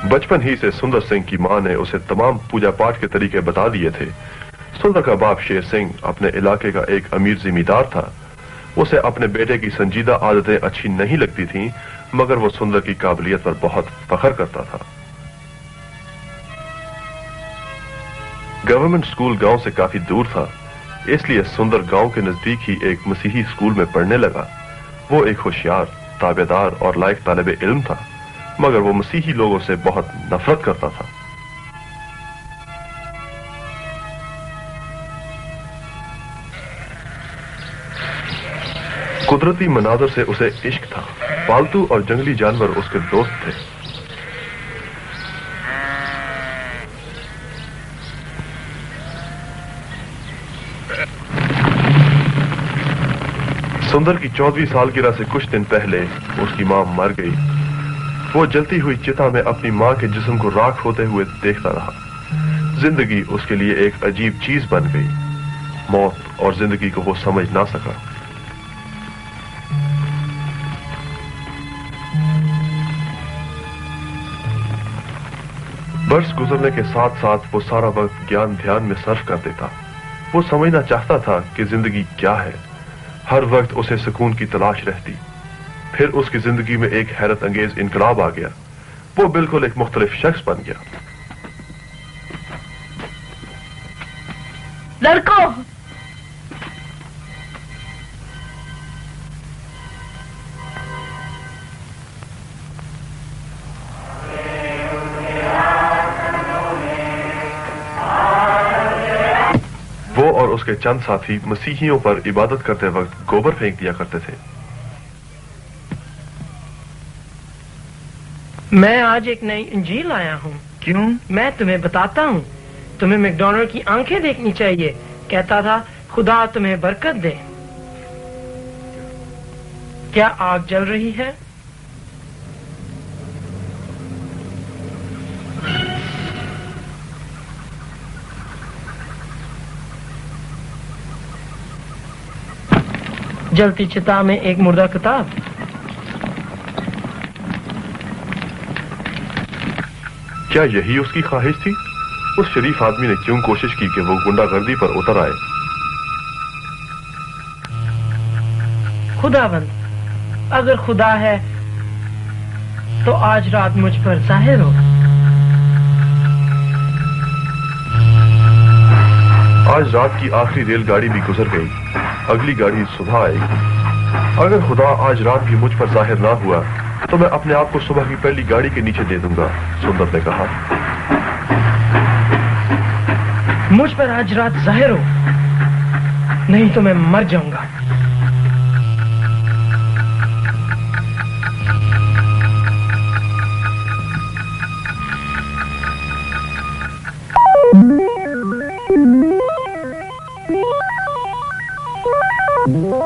बचपन ही से सुंदर सिंह की मां ने उसे तमाम पूजा पाठ के तरीके बता दिए थे। सुंदर का बाप शेर सिंह अपने इलाके का एक अमीर जिमींदार था। उसे अपने बेटे की संजीदा आदतें अच्छी नहीं लगती थीं, मगर वो सुंदर की काबिलियत पर बहुत फख्र करता था। गवर्नमेंट स्कूल गांव से काफी दूर था, इसलिए सुंदर गांव के नजदीक ही एक मसीही स्कूल में पढ़ने लगा। वो एक होशियार, ताबेदार और लायक तालिब इल्म था, मगर वो मसीही लोगों से बहुत नफरत करता था। कुदरती मनाजर से उसे इश्क था। पालतू और जंगली जानवर उसके दोस्त थे। सुंदर की 14वीं सालगिरह से कुछ दिन पहले उसकी मां मर गई। वो जलती हुई चिता में अपनी मां के जिस्म को राख होते हुए देखता रहा। जिंदगी उसके लिए एक अजीब चीज बन गई। मौत और जिंदगी को वो समझ ना सका। बरस गुजरने के साथ साथ वो सारा वक्त ज्ञान ध्यान में सर्फ कर देता। वो समझना चाहता था कि जिंदगी क्या है। हर वक्त उसे सुकून की तलाश रहती। फिर उसकी जिंदगी में एक हैरत अंगेज इनकलाब आ गया। वो बिल्कुल एक मुख्तलिफ शख्स बन गया। लड़कों, वो और उसके चंद साथी मसीहियों पर इबादत करते वक्त गोबर फेंक दिया करते थे। मैं आज एक नई इंजील लाया हूँ। क्यों? मैं तुम्हें बताता हूँ। तुम्हें मैकडॉनल्ड की आंखें देखनी चाहिए। कहता था खुदा तुम्हें बरकत दे। क्या आग जल रही है? जलती चिता में एक मुर्दा किताब। क्या यही उसकी ख्वाहिश थी? उस शरीफ आदमी ने क्यों कोशिश की कि वो गुंडागर्दी पर उतर आए? खुदावंद, अगर खुदा है तो आज रात मुझ पर जाहिर हो। आज रात की आखिरी रेलगाड़ी भी गुजर गई। अगली गाड़ी सुबह आएगी। अगर खुदा आज भी मुझ पर जाहिर ना हुआ तो मैं अपने आप को सुबह की पहली गाड़ी के नीचे दे दूंगा, सुंदर ने कहा। मुझ पर आज रात जाहिर हो, नहीं तो मैं मर जाऊंगा।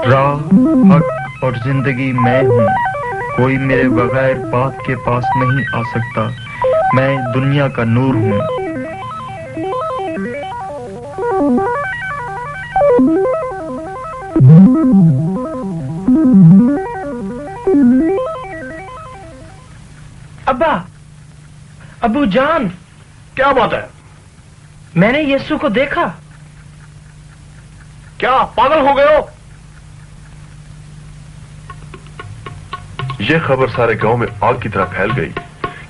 राह, हक और जिंदगी मैं हूँ। कोई मेरे बगैर बात के पास नहीं आ सकता। मैं दुनिया का नूर हूँ। अब्बा, अबू जान। क्या बात है? मैंने यीशु को देखा। क्या पागल हो गए हो? यह खबर सारे गांव में आग की तरह फैल गई।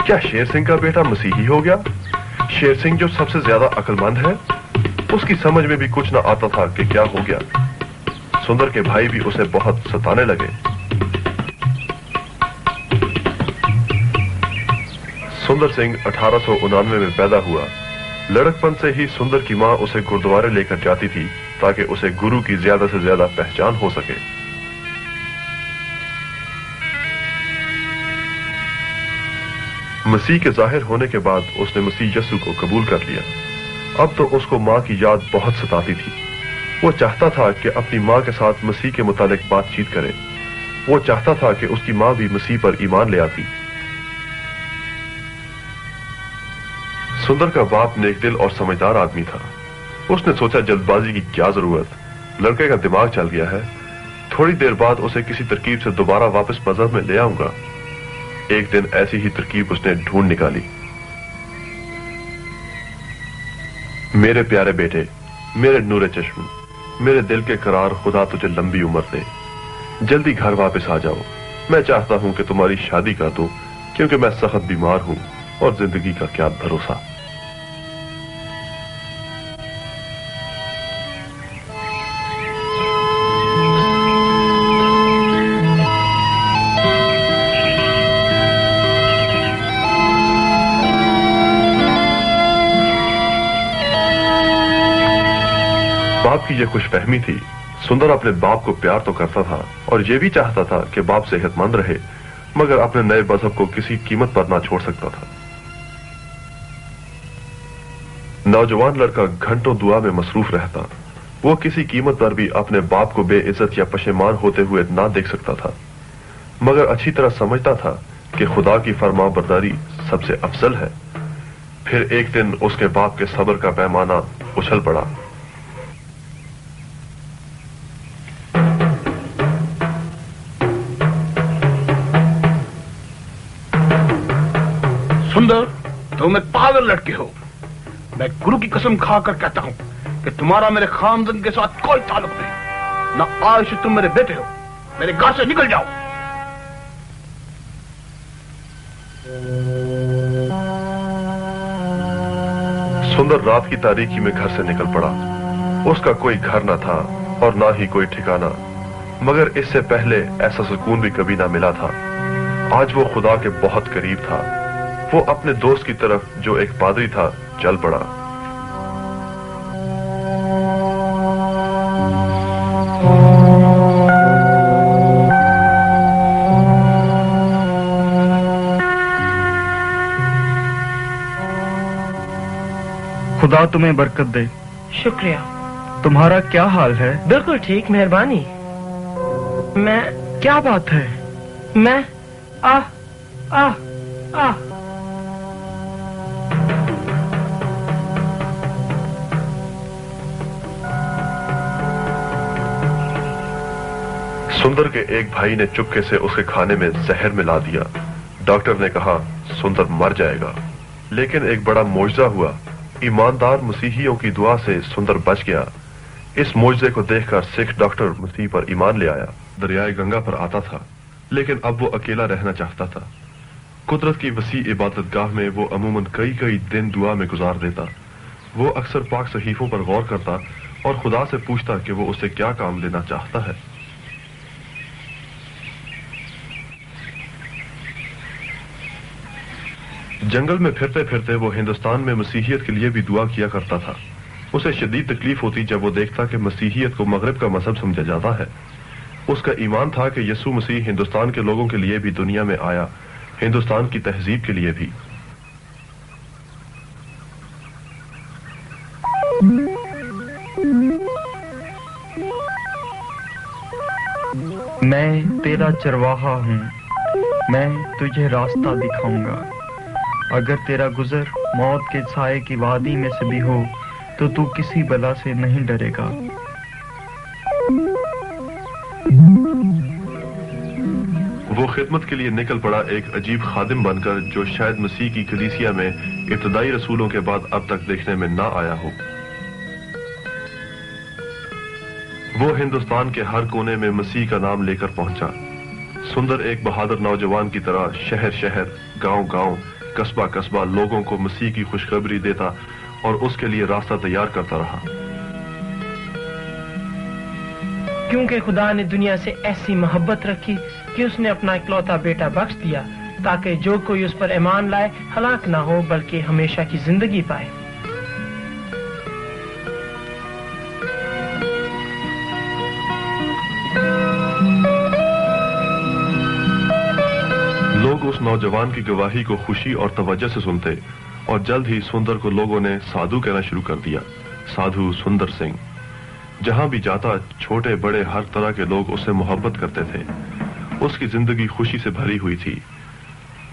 क्या शेर सिंह का बेटा मसीही हो गया? शेर सिंह जो सबसे ज्यादा अक्लमंद है, उसकी समझ में भी कुछ ना आता था कि क्या हो गया। सुंदर के भाई भी उसे बहुत सताने लगे। सुंदर सिंह 1899 में पैदा हुआ। लड़कपन से ही सुंदर की मां उसे गुरुद्वारे लेकर जाती थी ताकि उसे गुरु की ज्यादा से ज्यादा पहचान हो सके। मसीह के जाहिर होने के बाद उसने मसीह यस्सु को कबूल कर लिया। अब तो उसको मां की याद बहुत सताती थी। वो चाहता था कि अपनी मां के साथ मसीह के मुतालिक बातचीत करे। वो चाहता था कि उसकी मां भी मसीह पर ईमान ले आती। सुंदर का बाप नेकदिल और समझदार आदमी था। उसने सोचा जल्दबाजी की क्या जरूरत, लड़के का दिमाग चल गया है। थोड़ी देर बाद उसे किसी तरकीब से दोबारा वापस मजहब में ले आऊंगा। एक दिन ऐसी ही तरकीब उसने ढूंढ निकाली। मेरे प्यारे बेटे, मेरे नूरे चश्म, मेरे दिल के करार, खुदा तुझे लंबी उम्र दे। जल्दी घर वापस आ जाओ। मैं चाहता हूं कि तुम्हारी शादी कर दूं, क्योंकि मैं सख्त बीमार हूं और जिंदगी का क्या भरोसा। बाप की यह खुशफहमी थी। सुंदर अपने बाप को प्यार तो करता था और यह भी चाहता था कि बाप सेहतमंद रहे, मगर अपने नए मजहब को किसी कीमत पर ना छोड़ सकता था। नौजवान लड़का घंटों दुआ में मसरूफ रहता। वो किसी कीमत पर भी अपने बाप को बेइज्जत या पशेमान होते हुए ना देख सकता था, मगर अच्छी तरह समझता था कि खुदा की फरमाबरदारी सबसे अफजल है। फिर एक दिन उसके बाप के सब्र का पैमाना उछल पड़ा। सुंदर, तुम एक पागल लड़के हो। मैं गुरु की कसम खाकर कहता हूं कि तुम्हारा मेरे खानदान के साथ कोई ताल्लुक नहीं। ना आज से तुम मेरे बेटे हो। मेरे घर से निकल जाओ। सुंदर रात की तारीकी में घर से निकल पड़ा। उसका कोई घर न था और ना ही कोई ठिकाना, मगर इससे पहले ऐसा सुकून भी कभी ना मिला था। आज वो खुदा के बहुत करीब था। वो अपने दोस्त की तरफ, जो एक पादरी था, चल पड़ा। खुदा तुम्हें बरकत दे। शुक्रिया। तुम्हारा क्या हाल है? बिल्कुल ठीक, मेहरबानी। मैं क्या बात है? मैं आ आ आ सुंदर के एक भाई ने चुपके से उसके खाने में जहर मिला दिया। डॉक्टर ने कहा सुंदर मर जाएगा, लेकिन एक बड़ा मौजज़ा हुआ। ईमानदार मसीहियों की दुआ से सुंदर बच गया। इस मौजज़े को देखकर सिख डॉक्टर मसीह पर ईमान ले आया। दरियाए गंगा पर आता था, लेकिन अब वो अकेला रहना चाहता था। कुदरत की वसी इबादतगाह में वो अमूमन कई कई दिन दुआ में गुजार देता। वो अक्सर पाक सहीफों पर गौर करता और खुदा से पूछता कि वो उससे क्या काम लेना चाहता है। जंगल में फिरते फिरते वो हिंदुस्तान में मसीहियत के लिए भी दुआ किया करता था। उसे शदीद तकलीफ होती जब वो देखता कि मसीहियत को मगरिब का मजहब समझा जाता है। उसका ईमान था कि यीशु मसीह हिंदुस्तान के लोगों के लिए भी दुनिया में आया, हिंदुस्तान की तहजीब के लिए भी। मैं तेरा चरवाहा हूँ, मैं तुझे रास्ता दिखाऊंगा। अगर तेरा गुजर मौत के साए की वादी में से भी हो तो तू किसी बला से नहीं डरेगा। वो खिदमत के लिए निकल पड़ा, एक अजीब खादिम बनकर, जो शायद मसीह की कलीसिया में इब्तदाई रसूलों के बाद अब तक देखने में ना आया हो। वो हिंदुस्तान के हर कोने में मसीह का नाम लेकर पहुंचा। सुंदर एक बहादुर नौजवान की तरह शहर शहर, गांव गांव, कस्बा कस्बा लोगों को मसीह की खुशखबरी देता और उसके लिए रास्ता तैयार करता रहा। क्योंकि खुदा ने दुनिया से ऐसी मोहब्बत रखी कि उसने अपना इकलौता बेटा बख्श दिया, ताकि जो कोई उस पर ईमान लाए हलाक ना हो बल्कि हमेशा की जिंदगी पाए। लोग उस नौजवान की गवाही को खुशी और तवज्जो से सुनते और जल्द ही सुंदर को लोगों ने साधु कहना शुरू कर दिया। साधु सुंदर सिंह। जहां भी जाता छोटे बड़े हर तरह के लोग उससे मोहब्बत करते थे। उसकी जिंदगी खुशी से भरी हुई थी,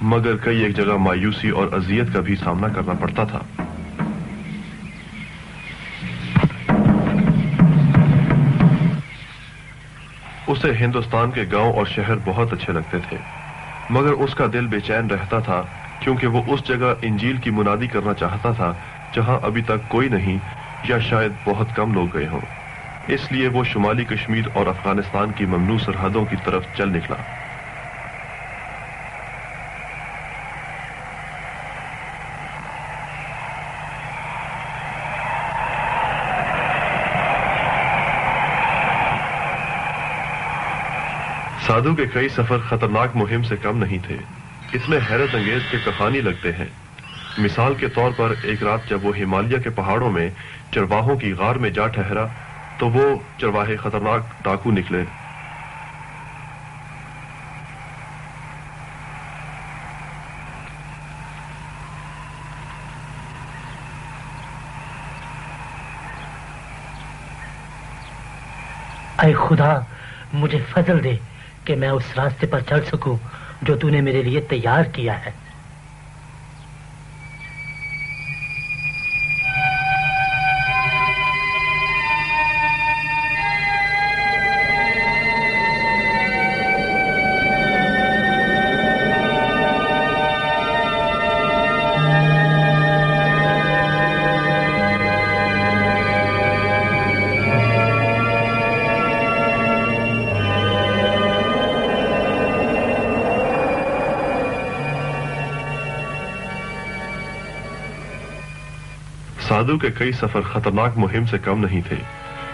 मगर कई एक जगह मायूसी और अजियत का भी सामना करना पड़ता था। उसे हिंदुस्तान के गांव और शहर बहुत अच्छे लगते थे, मगर उसका दिल बेचैन रहता था क्योंकि वो उस जगह इंजील की मुनादी करना चाहता था जहां अभी तक कोई नहीं या शायद बहुत कम लोग गए हों। इसलिए वो शुमाली कश्मीर और अफगानिस्तान की ममनू सरहदों की तरफ चल निकला। साधु के कई सफर खतरनाक मुहिम से कम नहीं थे, इतने हैरत अंगेज के कहानी लगते हैं। मिसाल के तौर पर एक रात जब वो हिमालय के पहाड़ों में चरवाहों की गार में जा ठहरा तो वो चरवाहे खतरनाक डाकू निकले। ऐ खुदा, मुझे फजल दे कि मैं उस रास्ते पर चल सकूं जो तूने मेरे लिए तैयार किया है। साधु के कई सफर खतरनाक मुहिम से कम नहीं थे,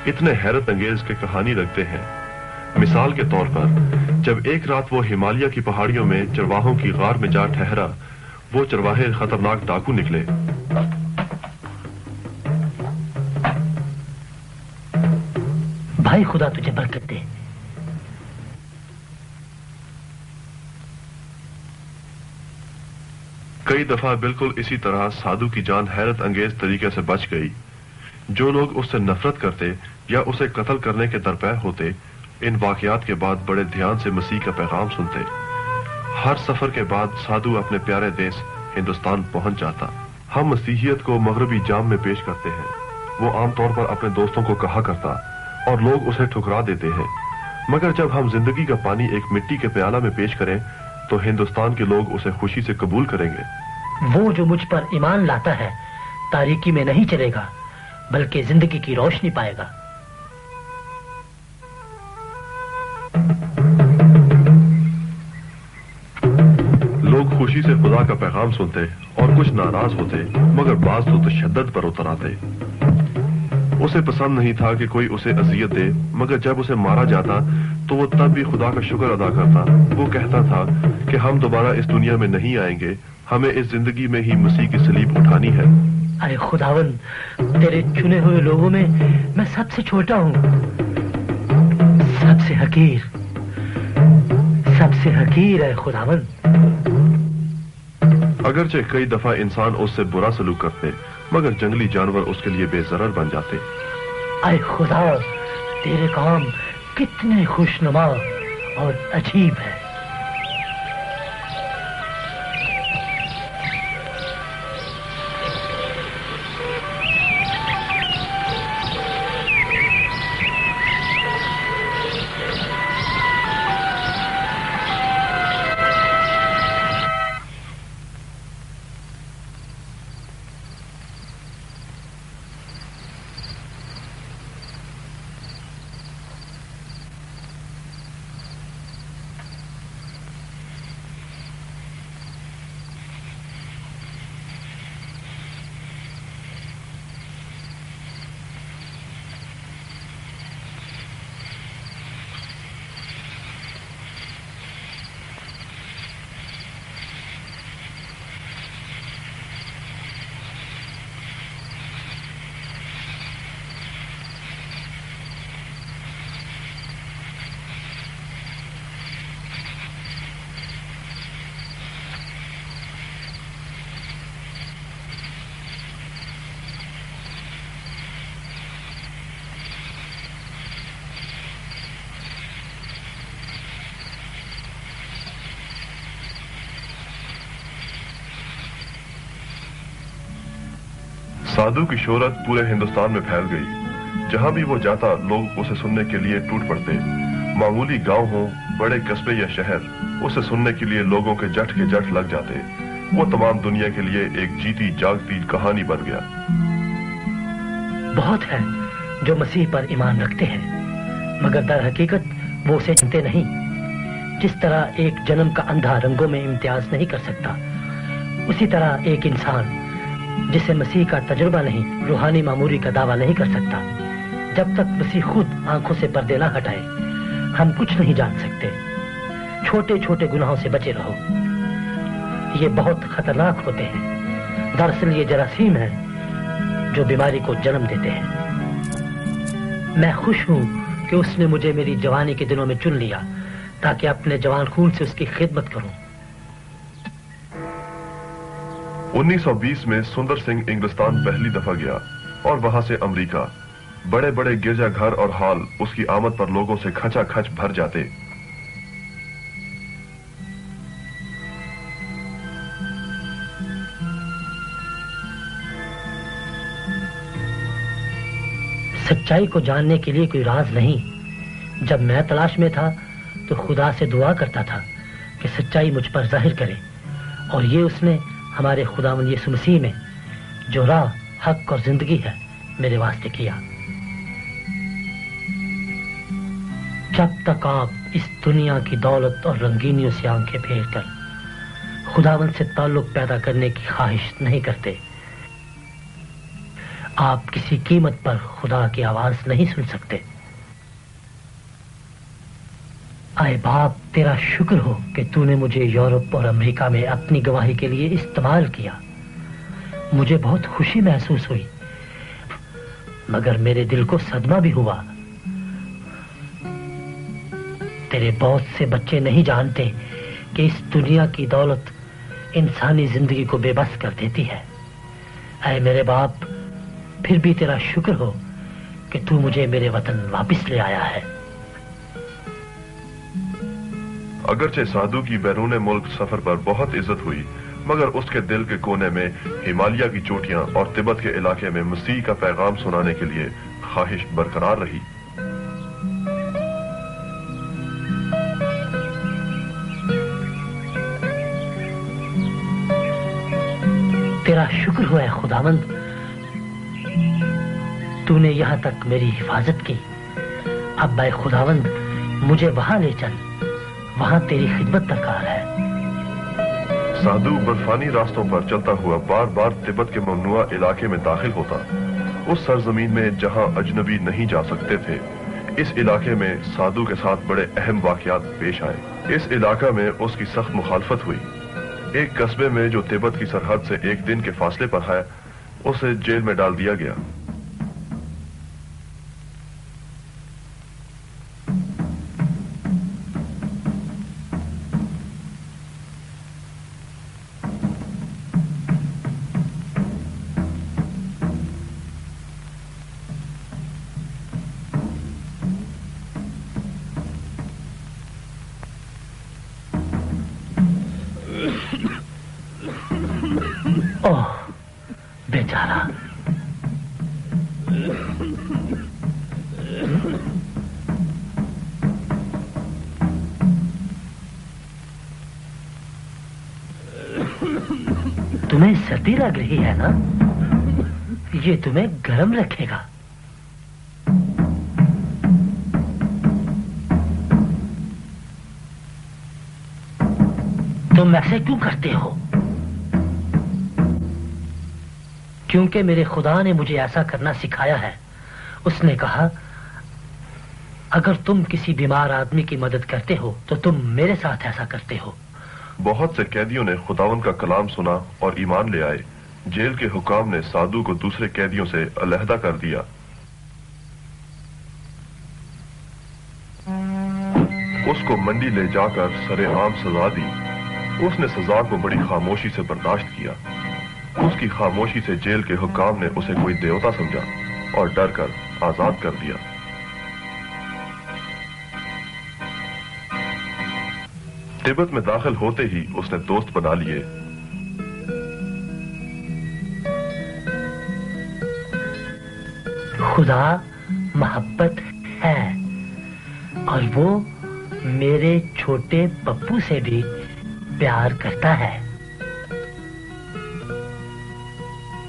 इतने हैरत अंगेज के कहानी लगते हैं। मिसाल के तौर पर जब एक रात वो हिमालय की पहाड़ियों में चरवाहों की गार में जा ठहरा, वो चरवाहे खतरनाक डाकू निकले। भाई खुदा तुझे बरकत दे। कई दफा बिल्कुल इसी तरह साधु की जान हैरत अंगेज तरीके से बच गई। जो लोग उससे नफरत करते या उसे कत्ल करने के दरपे होते, इन वाकयात के बाद बड़े ध्यान से मसीह का पैगाम सुनते। हर सफर के बाद साधु अपने प्यारे देश हिंदुस्तान पहुंच जाता। हम मसीहियत को मगरबी जाम में पेश करते हैं, वो आमतौर पर अपने दोस्तों को कहा करता और लोग उसे ठुकरा देते हैं। मगर जब हम जिंदगी का पानी एक मिट्टी के प्याला में पेश करें तो हिंदुस्तान के लोग उसे खुशी से कबूल करेंगे। वो जो मुझ पर ईमान लाता है तारीकी में नहीं चलेगा बल्कि जिंदगी की रोशनी पाएगा। लोग खुशी से खुदा का पैगाम सुनते और कुछ नाराज होते, मगर बाज तो तशद्दुद पर उतर आते। उसे पसंद नहीं था कि कोई उसे अजियत दे, मगर जब उसे मारा जाता तो वो तब भी खुदा का शुक्र अदा करता। वो कहता था कि हम दोबारा इस दुनिया में नहीं आएंगे, हमें इस जिंदगी में ही मसीह की सलीब उठानी है। अरे खुदावन, तेरे चुने हुए लोगों में मैं सबसे छोटा हूँ, सबसे हकीर है खुदावन। अगरचे कई दफा इंसान उससे बुरा सलूक करते, मगर जंगली जानवर उसके लिए बेजरर बन जाते। अरे खुदा, तेरे काम कितने खुशनुमा और अजीब है। साधु की शोहरत पूरे हिंदुस्तान में फैल गई। जहां भी वो जाता लोग उसे सुनने के लिए टूट पड़ते। मामूली गांव हो, बड़े कस्बे या शहर, उसे सुनने के लिए लोगों के जट लग जाते। वो तमाम दुनिया के लिए एक जीती जागती कहानी बन गया। बहुत है जो मसीह पर ईमान रखते हैं, मगर दर हकीकत वो उसे जानते नहीं। जिस तरह एक जन्म का अंधा रंगों में इम्तियाज नहीं कर सकता, उसी तरह एक इंसान जिसे मसीह का तजुर्बा नहीं, रूहानी मामूरी का दावा नहीं कर सकता। जब तक मसीह खुद आंखों से पर्दे ना हटाए, हम कुछ नहीं जान सकते। छोटे छोटे गुनाहों से बचे रहो, ये बहुत खतरनाक होते हैं। दरअसल ये जरासीम है जो बीमारी को जन्म देते हैं। मैं खुश हूं कि उसने मुझे मेरी जवानी के दिनों में चुन लिया, ताकि अपने जवान खून से उसकी खिदमत करूं। 1920 में सुंदर सिंह इंग्लिस्तान पहली दफा गया और वहां से अमेरिका। बड़े बड़े गिरजाघर और हॉल उसकी आमद पर लोगों से खचाखच भर जाते। सच्चाई को जानने के लिए कोई राज नहीं। जब मैं तलाश में था तो खुदा से दुआ करता था कि सच्चाई मुझ पर जाहिर करे, और ये उसने हमारे खुदावंद यीशु मसीह में, जो राह, हक और जिंदगी है, मेरे वास्ते किया। जब तक आप इस दुनिया की दौलत और रंगीनियों से आंखें फेर कर खुदावंद से ताल्लुक पैदा करने की ख्वाहिश नहीं करते, आप किसी कीमत पर खुदा की आवाज नहीं सुन सकते। आए बाप, तेरा शुक्र हो कि तूने मुझे यूरोप और अमेरिका में अपनी गवाही के लिए इस्तेमाल किया। मुझे बहुत खुशी महसूस हुई, मगर मेरे दिल को सदमा भी हुआ। तेरे बहुत से बच्चे नहीं जानते कि इस दुनिया की दौलत इंसानी जिंदगी को बेबस कर देती है। ऐ मेरे बाप, फिर भी तेरा शुक्र हो कि तू मुझे मेरे वतन वापस ले आया है। अगरचे साधु की बैरून मुल्क सफर पर बहुत इज्जत हुई, मगर उसके दिल के कोने में हिमालय की चोटियां और तिब्बत के इलाके में मसीह का पैगाम सुनाने के लिए ख्वाहिश बरकरार रही। तेरा शुक्र हुआ है खुदावंद, तूने यहां तक मेरी हिफाजत की। अब भाई खुदावंद, मुझे वहां ले चल, वहां तेरी खिदमत दरकार है। साधु बर्फानी रास्तों पर चलता हुआ बार बार तिब्बत के ममनुआ इलाके में दाखिल होता, उस सरजमीन में जहां अजनबी नहीं जा सकते थे। इस इलाके में साधु के साथ बड़े अहम वाकयात पेश आए। इस इलाका में उसकी सख्त मुखालफत हुई। एक कस्बे में जो तिब्बत की सरहद से एक दिन के फासले पर है, उसे जेल में डाल दिया गया। ओह बेचारा, तुम्हें सर्दी लग रही है ना? ये तुम्हें गर्म रखेगा। तुम ऐसे क्यों करते हो? क्योंकि मेरे खुदा ने मुझे ऐसा करना सिखाया है। उसने कहा, अगर तुम किसी बीमार आदमी की मदद करते हो तो तुम मेरे साथ ऐसा करते हो। बहुत से कैदियों ने खुदावन का कलाम सुना और ईमान ले आए। जेल के हुकाम ने साधु को दूसरे कैदियों से अलहदा कर दिया। उसको मंडी ले जाकर सरेआम सजा दी। उसने सजा को बड़ी खामोशी से बर्दाश्त किया। उसकी खामोशी से जेल के हुकाम ने उसे कोई देवता समझा और डर कर आजाद कर दिया। तिब्बत में दाखिल होते ही उसने दोस्त बना लिए। खुदा मोहब्बत है और वो मेरे छोटे पप्पू से भी प्यार करता है।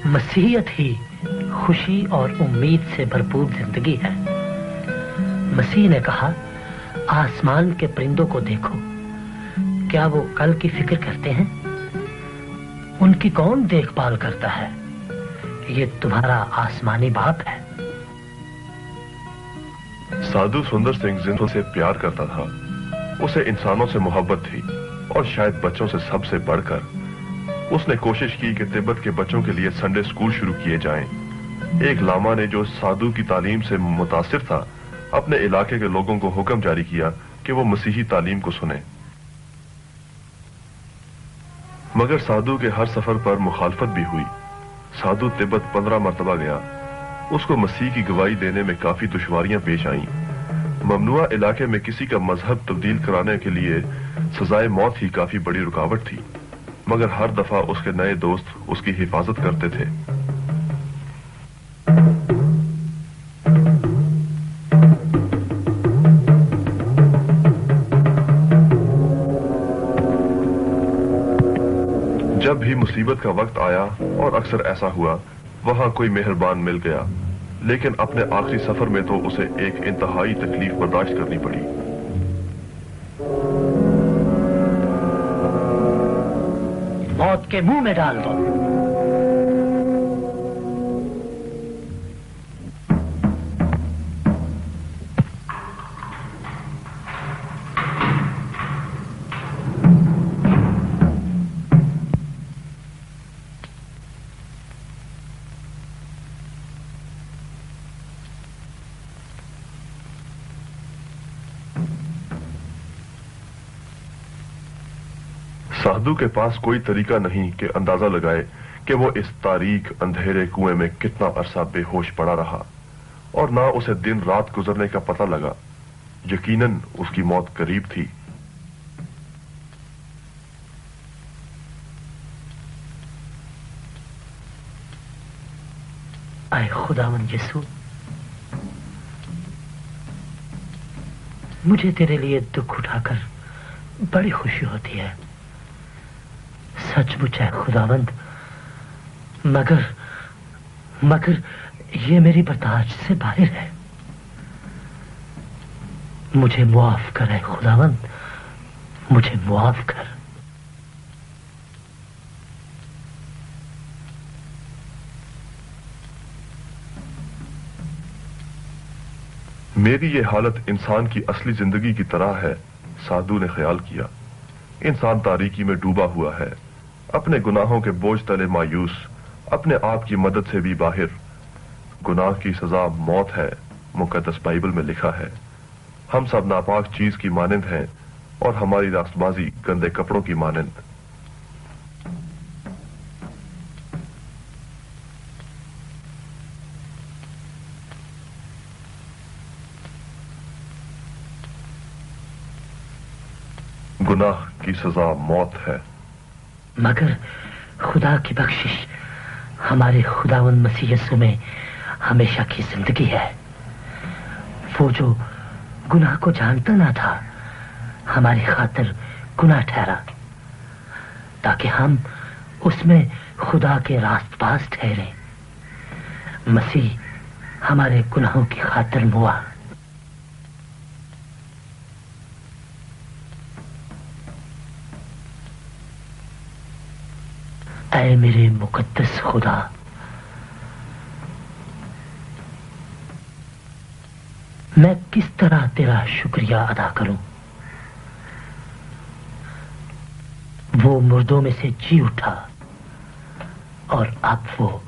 मसीहत ही खुशी और उम्मीद से भरपूर जिंदगी है। मसीह ने कहा, आसमान के परिंदों को देखो, क्या वो कल की फिक्र करते हैं? उनकी कौन देखभाल करता है? ये तुम्हारा आसमानी बाप है। साधु सुंदर सिंह जिंदगी से प्यार करता था। उसे इंसानों से मोहब्बत थी और शायद बच्चों से सबसे बढ़कर उसने कोशिश की कि तिब्बत के बच्चों के लिए संडे स्कूल शुरू किए जाएं। एक लामा ने जो साधु की तालीम से मुतासिर था, अपने इलाके के लोगों को हुक्म जारी किया कि वो मसीही तालीम को सुने। मगर साधु के हर सफर पर मुखालफत भी हुई। साधु तिब्बत 15 मरतबा गया। उसको मसीह की गवाही देने में काफी दुश्वारियां पेश आईं। ममनुआ इलाके में किसी का मजहब तब्दील कराने के लिए सजाए मौत ही काफी बड़ी रुकावट थी, मगर हर दफा उसके नए दोस्त उसकी हिफाजत करते थे। जब भी मुसीबत का वक्त आया, और अक्सर ऐसा हुआ, वहां कोई मेहरबान मिल गया, लेकिन अपने आखिरी सफर में तो उसे एक इंतहाई तकलीफ बर्दाश्त करनी पड़ी। मौत के मुंह में डाल दो। साधु के पास कोई तरीका नहीं कि अंदाजा लगाए कि वो इस तारीक अंधेरे कुएं में कितना अरसा बेहोश पड़ा रहा, और ना उसे दिन रात गुजरने का पता लगा। यकीनन उसकी मौत करीब थी। आए खुदावन यीशु, मुझे तेरे लिए दुख उठाकर बड़ी खुशी होती है। सचमुच है खुदावंद, मगर ये मेरी बर्दाश्त से बाहर है। मुझे मुआफ कर है खुदावंद, मुझे मुआफ कर। मेरी ये हालत इंसान की असली जिंदगी की तरह है, साधु ने ख्याल किया। इंसान तारीकी में डूबा हुआ है, अपने गुनाहों के बोझ तले मायूस, अपने आप की मदद से भी बाहर। गुनाह की सजा मौत है, मुकद्दस बाइबल में लिखा है। हम सब नापाक चीज की मानंद हैं और हमारी रास्तबाजी गंदे कपड़ों की मानंद। गुनाह की सजा मौत है, मगर खुदा की बख्शिश हमारे खुदावन मसीह यीशु में हमेशा की जिंदगी है। वो जो गुनाह को जानता ना था, हमारी खातिर गुनाह ठहरा, ताकि हम उसमें खुदा के रास्तबाज ठहरे। मसीह हमारे गुनाहों की खातिर मुआ। ऐ मेरे मुकद्दस खुदा, मैं किस तरह तेरा शुक्रिया अदा करूं। वो मुर्दों में से जी उठा और अब वो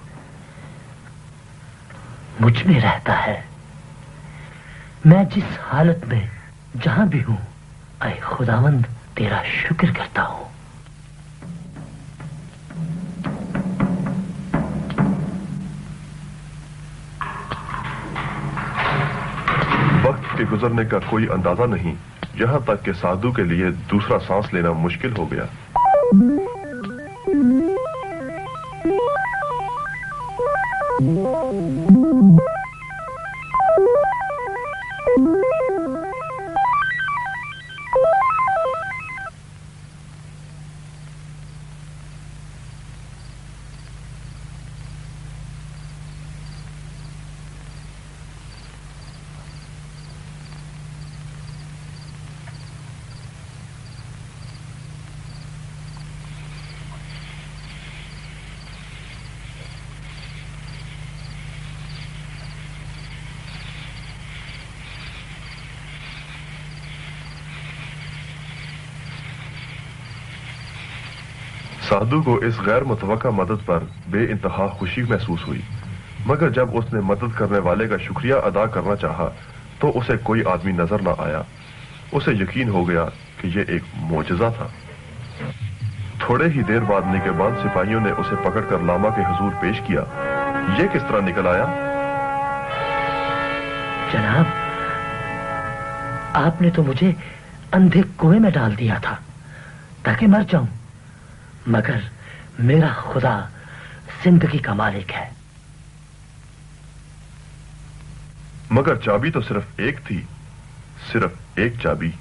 मुझ में रहता है। मैं जिस हालत में जहां भी हूं, ऐ खुदावंद तेरा शुक्र करता हूं। वक्त के गुजरने का कोई अंदाजा नहीं, यहां तक कि साधु के लिए दूसरा सांस लेना मुश्किल हो गया। साधु को इस गैर मुतवक्का मदद पर बेइंतहा खुशी महसूस हुई, मगर जब उसने मदद करने वाले का शुक्रिया अदा करना चाहा तो उसे कोई आदमी नजर न आया। उसे यकीन हो गया कि यह एक मोजज़ा था। थोड़े ही देर बाद निगहबान सिपाहियों ने उसे पकड़कर लामा के हुजूर पेश किया। यह किस तरह निकल आया? जनाब, आपने तो मुझे अंधे कुएं में डाल दिया था ताकि मर जाऊं, मगर मेरा खुदा जिंदगी का मालिक है। मगर चाबी तो सिर्फ एक थी, सिर्फ एक चाबी।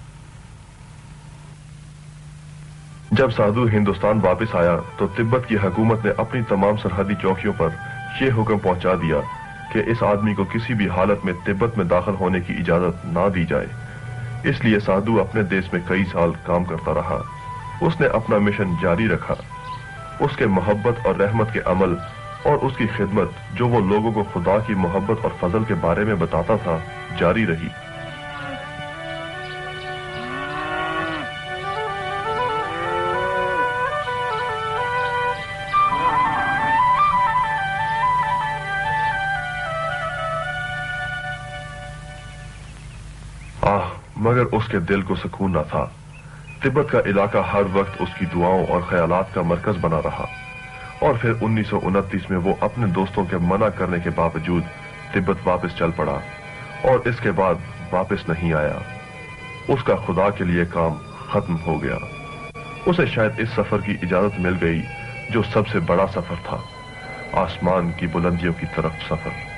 जब साधु हिंदुस्तान वापस आया तो तिब्बत की हुकूमत ने अपनी तमाम सरहदी चौकियों पर यह हुक्म पहुंचा दिया कि इस आदमी को किसी भी हालत में तिब्बत में दाखिल होने की इजाजत ना दी जाए। इसलिए साधु अपने देश में कई साल काम करता रहा। उसने अपना मिशन जारी रखा। उसके मोहब्बत और रहमत के अमल और उसकी खिदमत, जो वो लोगों को खुदा की मोहब्बत और फजल के बारे में बताता था, जारी रही। मगर उसके दिल को सुकून न था। तिब्बत का इलाका हर वक्त उसकी दुआओं और ख्यालात का मरकज बना रहा। और फिर 1929 में वो अपने दोस्तों के मना करने के बावजूद तिब्बत वापस चल पड़ा और इसके बाद वापस नहीं आया। उसका खुदा के लिए काम खत्म हो गया। उसे शायद इस सफर की इजाजत मिल गई जो सबसे बड़ा सफर था, आसमान की बुलंदियों की तरफ सफर।